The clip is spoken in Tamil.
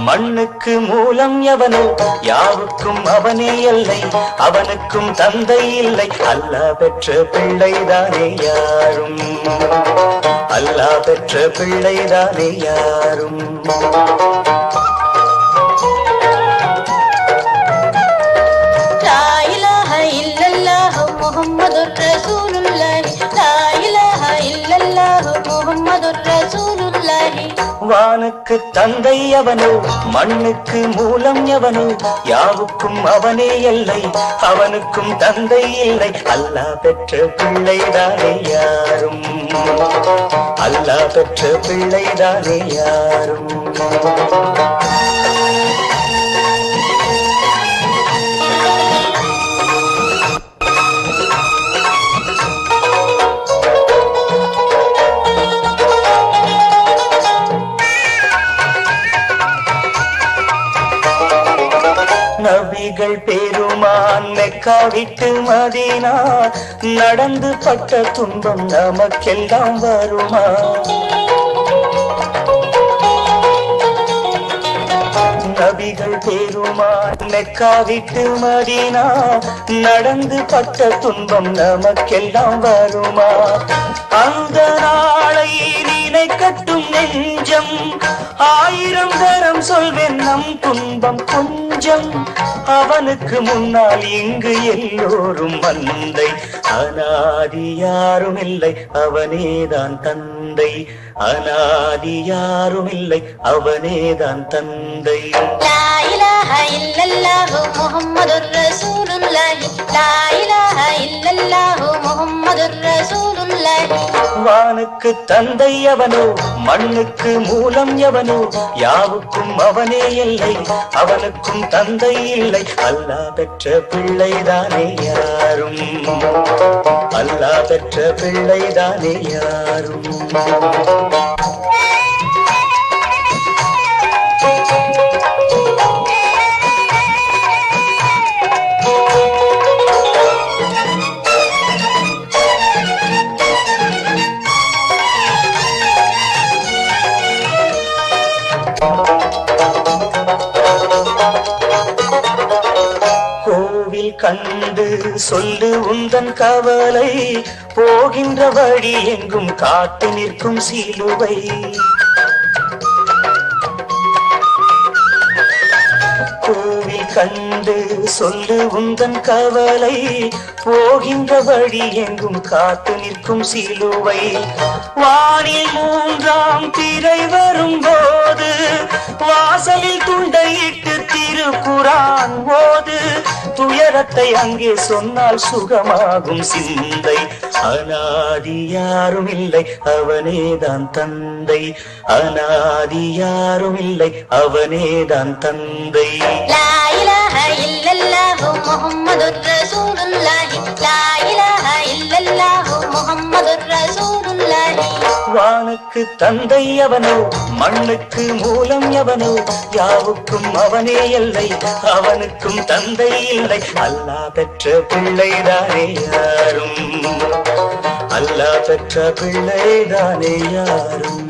மண்ணுக்கு மூலம் எவனோ யாவுக்கும் அவனே எல்லை அவனுக்கும் தந்தை இல்லை அல்லாஹ் பெற்ற பிள்ளைதானே யாரும் அல்லாஹ் பெற்ற பிள்ளைதானே யாரும் லா இலாஹ இல்லல்லாஹு முஹம்மதுர் ரசூலுல்லாஹ் லா இலாஹ இல்லல்லாஹு முஹம்மதுர் ரசூலுல்லாஹ் வானுக்கு தந்தை அவனோ மண்ணுக்கு மூலம் எவனோ யாவுக்கும் அவனே எல்லை அவனுக்கும் தந்தை இல்லை அல்லாஹ் பெற்ற பிள்ளைதானே யாரும் அல்லாஹ் பெற்ற பிள்ளைதானே யாரும் நபிகள் பெருமான் மெக்கா விட்டு மதீனா நடந்து பட்ட துன்பம் நமக்கெல்லாம் வருமா நபிகள் பெருமான் மெக்கா விட்டு மதீனா நடந்து பட்ட துன்பம் நமக்கெல்லாம் வருமா அந்த நாளை நினைக்கட்டும் நெஞ்சம் ஆயிரம் தரம் சொல்வேன் நம் துன்பம் கொஞ்சம் அவனுக்கு முன்னால் இங்கு எல்லோரும் மந்தை அனாதி யாரும் இல்லை அவனேதான் தந்தை அனாதி யாரும் இல்லை அவனேதான் தந்தை லா இலாஹ இல்லல்லாஹு முஹம்மதுர் ரசூலுல்லாஹ் லா இலாஹ இல்லல்லாஹு முஹம்மதுர் ரசூலுல்லாஹ் வானுக்கு தந்தை அவனோ மண்ணுக்கு மூலம் எவனோ யாவுக்கும் அவனே இல்லை அவனுக்கும் தந்தை இல்லை அல்லாஹ் பெற்ற பிள்ளைதானே யாரும் அல்லாஹ் பெற்ற பிள்ளைதானே யாரும் கோவில் கண்டு சொல்லு உந்தன் கவலை போகின்ற வழி எங்கும் காத்து நிற்கும் சிலுவை கோவில் கண்டு சொல்லு உந்தன் கவலை போகின்ற வழி எங்கும் காத்து நிற்கும் சிலுவை வானில் மூன்றாம் திரை வரும்போது வாசலில் துண்டையிட்டு திருக்குரான் ஓது துயரத்தை அங்கே சொன்னால் சுகமாகும் சிந்தை அனாதி யாரும் இல்லை அவனேதான் தந்தை அனாதி யாரும் இல்லை அவனேதான் தந்தை லா இலாஹ இல்லல்லாஹு முஹம்மதுர் ரசூலுல்லாஹ் லா இலாஹ இல்லல்லாஹு முஹம்மதுர் ரசூலுல்லாஹ் வானுக்கு தந்தை அவனோ மண்ணுக்கு மூலம் எவனோ யாவுக்கும் அவனே இல்லை அவனுக்கும் தந்தை இல்லை அல்லாஹ் பெற்ற பிள்ளைதானே யாரும் அல்லாஹ் பெற்ற பிள்ளைதானே யாரும்